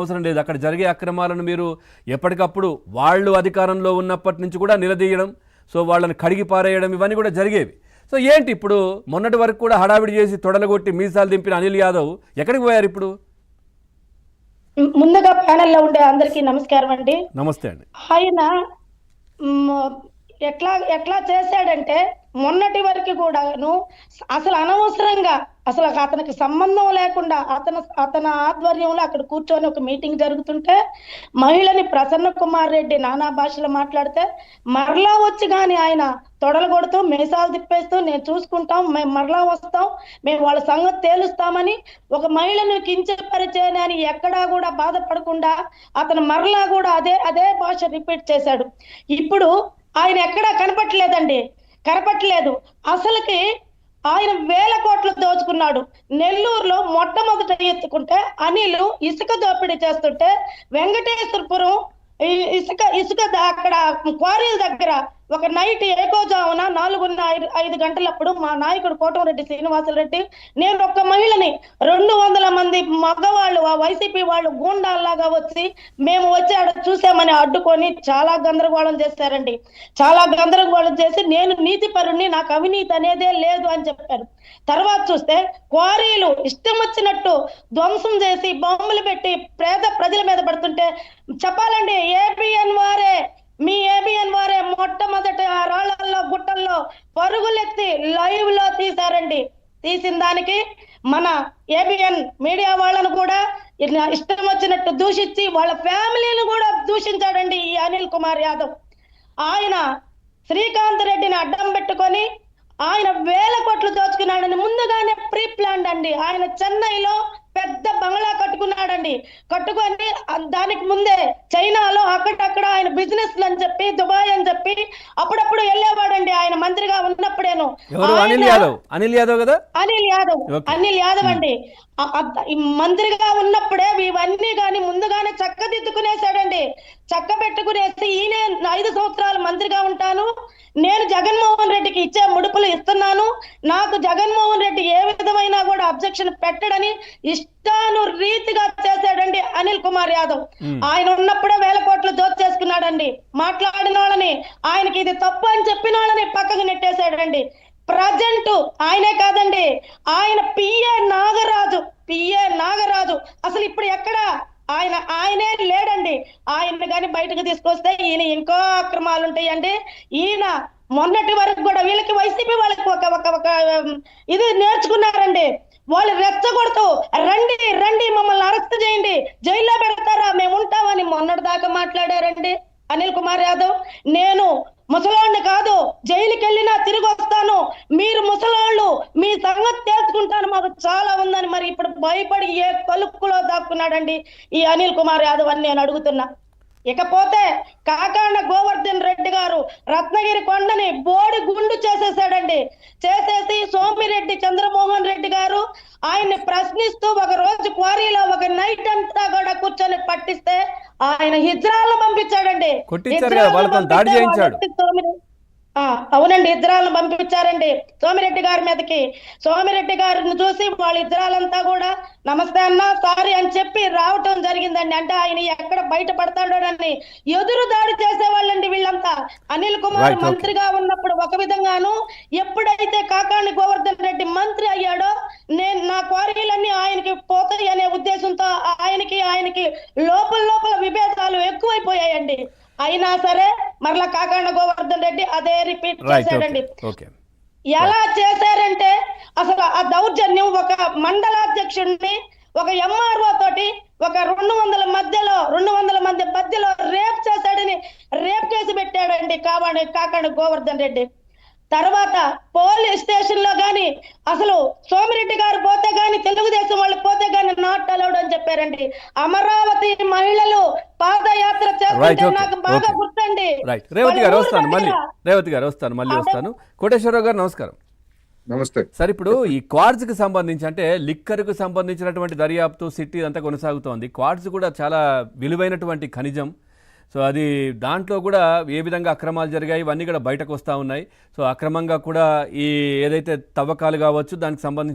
అవసరం లేదు. అక్కడ జరిగే అక్రమాలను మీరు ఎప్పటికప్పుడు వాళ్ళు అధికారంలో ఉన్నప్పటి నుంచి కూడా నిలదీయడం, సో వాళ్ళని కడిగి పారేయడం ఇవన్నీ కూడా జరిగేవి. సో ఏంటి ఇప్పుడు మొన్నటి వరకు కూడా హడావిడి చేసి తొడలగొట్టి మీసాలు దింపిన అనిల్ యాదవ్ ఎక్కడికి పోయారు ఇప్పుడు? ముందుగా ప్యానెల్లో ఉండే అందరికీ నమస్కారం అండి. నమస్తే అండి. ఆయన ఎట్లా ఎట్లా చేశాడంటే మొన్నటి వరకు కూడాను అసలు అనవసరంగా అసలు అతనికి సంబంధం లేకుండా అతని ఆధ్వర్యంలో అక్కడ కూర్చొని ఒక మీటింగ్ జరుగుతుంటే మహిళని ప్రసన్న కుమార్ రెడ్డి నానా భాషలో మాట్లాడితే మరలా వచ్చి కానీ ఆయన తొడలు కొడుతూ మీసాలు తిప్పేస్తూ నేను చూసుకుంటాం, మేము మరలా వస్తాం, మేము వాళ్ళ సంగతి తేలుస్తామని ఒక మహిళను కించపరిచేని అని ఎక్కడా కూడా బాధపడకుండా అతను మరలా కూడా అదే భాష రిపీట్ చేశాడు. ఇప్పుడు ఆయన ఎక్కడా కనపట్లేదు. అసలుకి ఆయన 1000 కోట్లు దోచుకున్నాడు. నెల్లూరులో మొట్టమొదట ఎత్తుకుంటే అనిల్ ఇసుక దోపిడీ చేస్తుంటే వెంకటేశ్వరపురం ఇసుక అక్కడ క్వారీల దగ్గర ఒక నైట్ ఏకోజామున 4:05 గంటలప్పుడు మా నాయకుడు కోటమిరెడ్డి శ్రీనివాసరెడ్డి నేను ఒక మహిళని 200 మంది మగవాళ్ళు ఆ వైసీపీ వాళ్ళు గూండాల్లాగా వచ్చి మేము వచ్చి ఆడ చూసామని అడ్డుకొని చాలా గందరగోళం చేశారండి. చాలా గందరగోళం చేసి నేను నీతిపరుణ్ణి, నాకు అవినీతి అనేదే లేదు అని చెప్పారు. తర్వాత చూస్తే క్వారీలు ఇష్టం వచ్చినట్టు ధ్వంసం చేసి బాంబులు పెట్టి పేద ప్రజల మీద పడుతుంటే చెప్పాలండి మీ ఏబిఎన్ వారే మొట్టమొదటి ఆ రాళ్లల్లో గుట్టల్లో పరుగులెత్తి లైవ్ లో తీశారండి. తీసిన దానికి మన ఏబిఎన్ మీడియా వాళ్ళను కూడా ఇష్టం వచ్చినట్టు దూషించి వాళ్ళ ఫ్యామిలీని కూడా దూషించాడండి ఈ అనిల్ కుమార్ యాదవ్. ఆయన శ్రీకాంత్ రెడ్డిని అడ్డం పెట్టుకొని ఆయన 1000 కోట్లు దోచుకున్నాడని ముందుగానే ప్రీ ప్లాన్ అండి. ఆయన చెన్నైలో పెద్ద బంగ్లా కట్టుకున్నాడండి. కట్టుకొని దానికి ముందే చైనాలో అక్కడక్కడ ఆయన బిజినెస్ అని చెప్పి దుబాయ్ అని చెప్పి అప్పుడప్పుడు వెళ్ళేవాడండి. ఆయన మంత్రిగా ఉన్నప్పుడేను. అనిల్ యాదవ్ అండి మంత్రిగా ఉన్నప్పుడే ఇవన్నీ కానీ ముందుగానే చక్కదిద్దుకునేసాడండి. చక్క పెట్టుకునేసి ఈయన 5 సంవత్సరాలు మంత్రిగా ఉంటాను, నేను జగన్మోహన్ రెడ్డికి ఇచ్చే ముడుపులు ఇస్తున్నాను, నాకు జగన్మోహన్ రెడ్డి ఏ విధమైన కూడా అబ్జెక్షన్ పెట్టడని ఇష్టాను రీతిగా చేశాడండి అనిల్ కుమార్ యాదవ్. ఆయన ఉన్నప్పుడే 1000 కోట్లు దోచేసుకున్నాడండి. మాట్లాడిన వాళ్ళని, ఆయనకి ఇది తప్పు అని చెప్పిన వాళ్ళని పక్కకు నెట్టేశాడండి. ప్రజెంట్ ఆయనే కాదండి, ఆయన పిఏ నాగరాజు అసలు ఇప్పుడు ఎక్కడ ఆయనే లేడండి. ఆయన కానీ బయటకు తీసుకొస్తే ఈయన ఇంకో అక్రమాలు ఉంటాయండి. ఈయన మొన్నటి వరకు కూడా వీళ్ళకి వైసీపీ వాళ్ళకి ఒక ఇది నేర్చుకున్నారండి. వాళ్ళు రెచ్చగొడుతూ రండి మమ్మల్ని అరెస్ట్ చేయండి, జైల్లో పెడతారా, మేము ఉంటామని మొన్నటి దాకా మాట్లాడారండి అనిల్ కుమార్ యాదవ్. నేను ముసలాన్ని కాదు, జైలుకి వెళ్ళినా తిరిగి వస్తాను, మీరు ముసలాళ్ళు మీ సంగతి తెలుసుకుంటాను, మాకు చాలా ఉందని మరి ఇప్పుడు భయపడి ఏ కలుక్కులో దాక్కున్నాడండి ఈ అనిల్ కుమార్ యాదవ్ అని నేను అడుగుతున్నా. ఇకపోతే కాకాండ గోవర్ధన్ రెడ్డి గారు రత్నగిరి కొండని బోడి గుండు చేసేసాడండి. చేసేసి సోమిరెడ్డి చంద్రమోహన్ రెడ్డి గారు ఆయన్ని ప్రశ్నిస్తూ ఒక రోజు క్వారీలో ఒక నైట్ అంతా కూడా కూర్చొని పట్టిస్తే ఆయన హిజ్రాలను పంపించాడండి. అవునండి, ఇజ్రాయల్ని పంపించారండి సోమిరెడ్డి గారి మీదకి. సోమిరెడ్డి గారిని చూసి వాళ్ళ ఇజ్రాయలంతా కూడా నమస్తే అన్న, సారీ అని చెప్పి రావటం జరిగిందండి. అంటే ఆయన ఎక్కడ బయటపడతాడోనని ఎదురు దాడి చేసేవాళ్ళండి వీళ్ళంతా. అనిల్ కుమార్ మంత్రిగా ఉన్నప్పుడు ఒక విధంగాను, ఎప్పుడైతే కాకాణి గోవర్ధన్ రెడ్డి మంత్రి అయ్యాడో నేను నా క్వారీలన్నీ ఆయనకి పోతాయి అనే ఉద్దేశంతో ఆయనకి లోపల విభేదాలు ఎక్కువైపోయాయండి. అయినా సరే మరలా కాకాండ గోవర్ధన్ రెడ్డి అదే రిపీట్ చేశాడండి. ఎలా చేశారంటే అసలు ఆ దౌర్జన్యం ఒక మండలాధ్యక్షుడిని ఒక ఎంఆర్ఓ తోటి ఒక 200 మంది మధ్యలో రేప్ చేశాడని రేప్ కేసు పెట్టాడండి కాకాండ గోవర్ధన్ రెడ్డి. తర్వాత పోలీస్ స్టేషన్ లో గాని అసలు సోమిరెడ్డి గారు పోతే గాని, తెలుగుదేశం వాళ్ళు పోతే గాని నాట్ అలౌడ్ అని చెప్పారండి. అమరావతి మహిళలు పాదయాత్ర చేస్తుంటే నాకు బాగా గుర్తండి. రేవతి గారు వస్తాను. కోటేశ్వరరావు గారు నమస్కారం. నమస్తే సార్, ఇప్పుడు ఈ క్వార్ట్జ్ కి సంబంధించి అంటే లిక్కర్ కు సంబంధించినటువంటి దర్యాప్తు సిటీ అంతా కొనసాగుతోంది. క్వార్ట్జ్ కూడా చాలా విలువైనటువంటి ఖనిజం. సో అది దాంట్లో కూడా ఏ విధంగా అక్రమాలు జరిగాయి ఇవన్నీ కూడా బయటకు వస్తూ ఉన్నాయి. సో అక్రమంగా కూడా ఈ ఏదైతే తవ్వకాలు కావచ్చు దానికి సంబంధించి